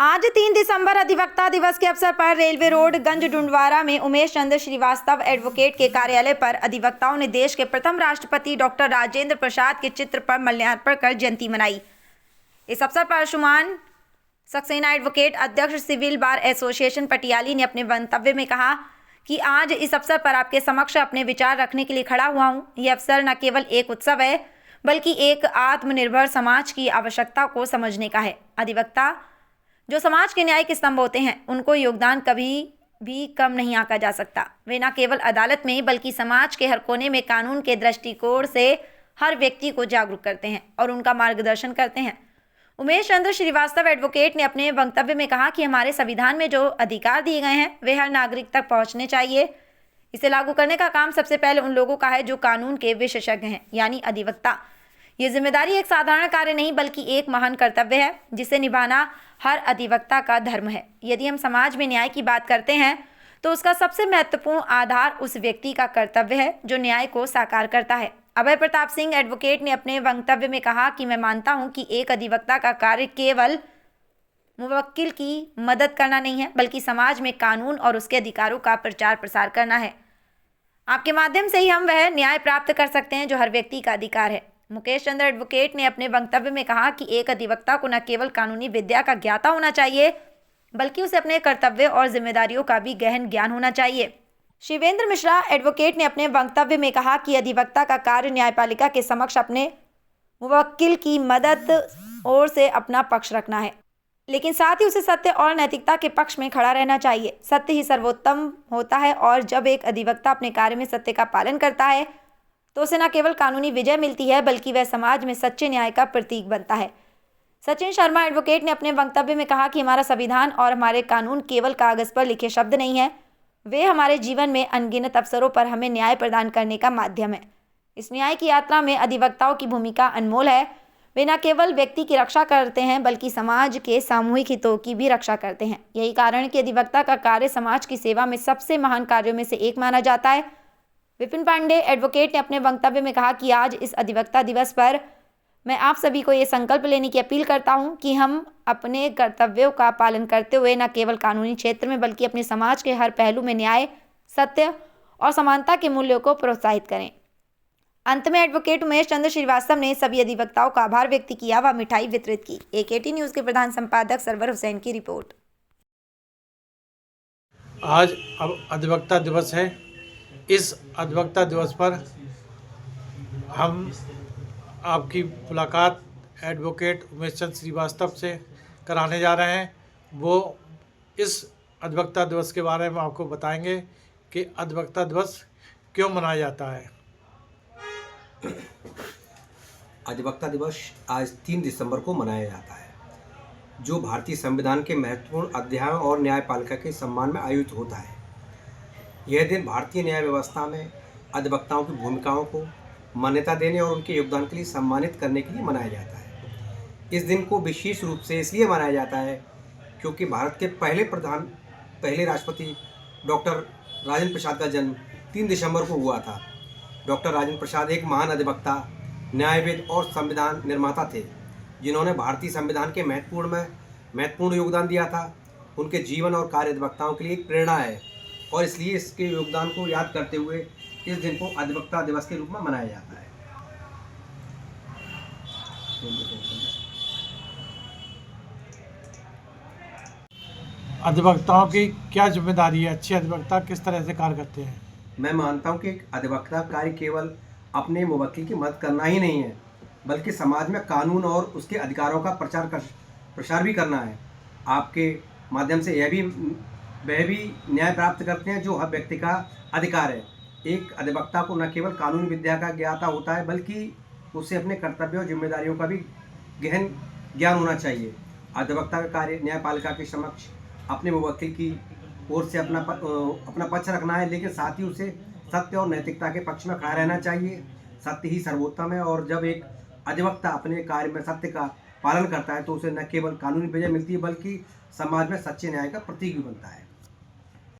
आज 3 दिसंबर अधिवक्ता दिवस के अवसर पर रेलवे रोड गंज डुंडवारा में उमेश चंद्र श्रीवास्तव एडवोकेट के कार्यालय पर अधिवक्ताओं ने देश के प्रथम राष्ट्रपति डॉक्टर राजेंद्र प्रसाद के चित्र पर माल्यार्पण कर जयंती मनाई। इस अवसर पर अंशुमान सक्सेना एडवोकेट अध्यक्ष सिविल बार एसोसिएशन पटियाली ने अपने वक्तव्य में कहा कि आज इस अवसर पर आपके समक्ष अपने विचार रखने के लिए खड़ा हुआ हूँ। यह अवसर न केवल एक उत्सव है बल्कि एक आत्मनिर्भर समाज की आवश्यकता को समझने का है। अधिवक्ता जो समाज के न्याय के स्तंभ होते हैं, उनको योगदान कभी भी कम नहीं आंका जा सकता। वे न केवल अदालत में बल्कि समाज के हर कोने में कानून के दृष्टिकोण से हर व्यक्ति को जागरूक करते हैं और उनका मार्गदर्शन करते हैं। उमेश चंद्र श्रीवास्तव एडवोकेट ने अपने वक्तव्य में कहा कि हमारे संविधान में जो अधिकार दिए गए हैं वे हर नागरिक तक पहुंचने चाहिए। इसे लागू करने का काम सबसे पहले उन लोगों का है जो कानून के विशेषज्ञ हैं, यानी अधिवक्ता। ये जिम्मेदारी एक साधारण कार्य नहीं बल्कि एक महान कर्तव्य है जिसे निभाना हर अधिवक्ता का धर्म है। यदि हम समाज में न्याय की बात करते हैं तो उसका सबसे महत्वपूर्ण आधार उस व्यक्ति का कर्तव्य है जो न्याय को साकार करता है। अभय प्रताप सिंह एडवोकेट ने अपने वक्तव्य में कहा कि मैं मानता हूं कि एक अधिवक्ता का कार्य केवल मुवक्किल की मदद करना नहीं है बल्कि समाज में कानून और उसके अधिकारों का प्रचार प्रसार करना है। आपके माध्यम से ही हम वह न्याय प्राप्त कर सकते हैं जो हर व्यक्ति का अधिकार है। मुकेश चंद्र एडवोकेट ने अपने वक्तव्य में कहा कि एक अधिवक्ता को न केवल कानूनी विद्या का ज्ञाता होना चाहिए बल्कि उसे अपने कर्तव्य और जिम्मेदारियों का भी गहन ज्ञान होना चाहिए। शिवेंद्र मिश्रा एडवोकेट ने अपने वक्तव्य में कहा कि अधिवक्ता का कार्य न्यायपालिका के समक्ष अपने मुवक्किल की मदद और से अपना पक्ष रखना है, लेकिन साथ ही उसे सत्य और नैतिकता के पक्ष में खड़ा रहना चाहिए। सत्य ही सर्वोत्तम होता है और जब एक अधिवक्ता अपने कार्य में सत्य का पालन करता है तो उसे न केवल कानूनी विजय मिलती है बल्कि वह समाज में सच्चे न्याय का प्रतीक बनता है। सचिन शर्मा एडवोकेट ने अपने वक्तव्य में कहा कि हमारा संविधान और हमारे कानून केवल कागज पर लिखे शब्द नहीं है, वे हमारे जीवन में अनगिनत अवसरों पर हमें न्याय प्रदान करने का माध्यम है। इस न्याय की यात्रा में अधिवक्ताओं की भूमिका अनमोल है। वे न केवल व्यक्ति की रक्षा करते हैं बल्कि समाज के सामूहिक हितों की भी रक्षा करते हैं। यही कारण है कि अधिवक्ता का कार्य समाज की सेवा में सबसे महान कार्यों में से एक माना जाता है। विपिन पांडे एडवोकेट ने अपने वक्तव्य में कहा कि आज इस अधिवक्ता दिवस पर मैं आप सभी को ये संकल्प लेने की अपील करता हूं कि हम अपने कर्तव्यों का पालन करते हुए न केवल कानूनी क्षेत्र में बल्कि अपने समाज के हर पहलू में न्याय, सत्य और समानता के मूल्यों को प्रोत्साहित करें। अंत में एडवोकेट उमेश चंद्र श्रीवास्तव ने सभी अधिवक्ताओं का आभार व्यक्त किया व मिठाई वितरित की। AKT न्यूज़ के प्रधान संपादक सरवर हुसैन की रिपोर्ट। आज अब अधिवक्ता दिवस है। इस अधिवक्ता दिवस पर हम आपकी मुलाकात एडवोकेट उमेश चंद्र श्रीवास्तव से कराने जा रहे हैं। वो इस अधिवक्ता दिवस के बारे में आपको बताएंगे कि अधिवक्ता दिवस क्यों मनाया जाता है। अधिवक्ता दिवस आज 3 दिसंबर को मनाया जाता है, जो भारतीय संविधान के महत्वपूर्ण अध्यायों और न्यायपालिका के सम्मान में आयोजित होता है। यह दिन भारतीय न्याय व्यवस्था में अधिवक्ताओं की भूमिकाओं को मान्यता देने और उनके योगदान के लिए सम्मानित करने के लिए मनाया जाता है। इस दिन को विशेष रूप से इसलिए मनाया जाता है क्योंकि भारत के पहले राष्ट्रपति डॉक्टर राजेंद्र प्रसाद का जन्म 3 दिसंबर को हुआ था। डॉक्टर राजेंद्र प्रसाद एक महान अधिवक्ता, न्यायविद और संविधान निर्माता थे, जिन्होंने भारतीय संविधान के महत्वपूर्ण योगदान दिया था। उनके जीवन और कार्य अधिवक्ताओं के लिए एक प्रेरणा है और इसलिए इसके योगदान को याद करते हुए इस दिन को अधिवक्ता दिवस के रूप में मनाया जाता है। अधिवक्ताओं की क्या जिम्मेदारी है? अच्छे अधिवक्ता किस तरह से कार्य करते हैं? मैं मानता हूं कि एक अधिवक्ता कार्य केवल अपने मुवक्किल की मदद करना ही नहीं है बल्कि समाज में कानून और उसके अधिकारों का प्रसार भी करना है। आपके माध्यम से वह भी न्याय प्राप्त करते हैं जो हर व्यक्ति का अधिकार है। एक अधिवक्ता को न केवल कानूनी विद्या का ज्ञाता होता है बल्कि उसे अपने कर्तव्यों और जिम्मेदारियों का भी गहन ज्ञान होना चाहिए। अधिवक्ता का कार्य न्यायपालिका के समक्ष अपने मुवक्किल की ओर से अपना पक्ष रखना है, लेकिन साथ ही उसे सत्य और नैतिकता के पक्ष में खड़ा रहना चाहिए। सत्य ही सर्वोत्तम है और जब एक अधिवक्ता अपने कार्य में सत्य का पालन करता है तो उसे न केवल कानूनी विजय मिलती है बल्कि समाज में सच्चे न्याय का प्रतीक भी बनता है।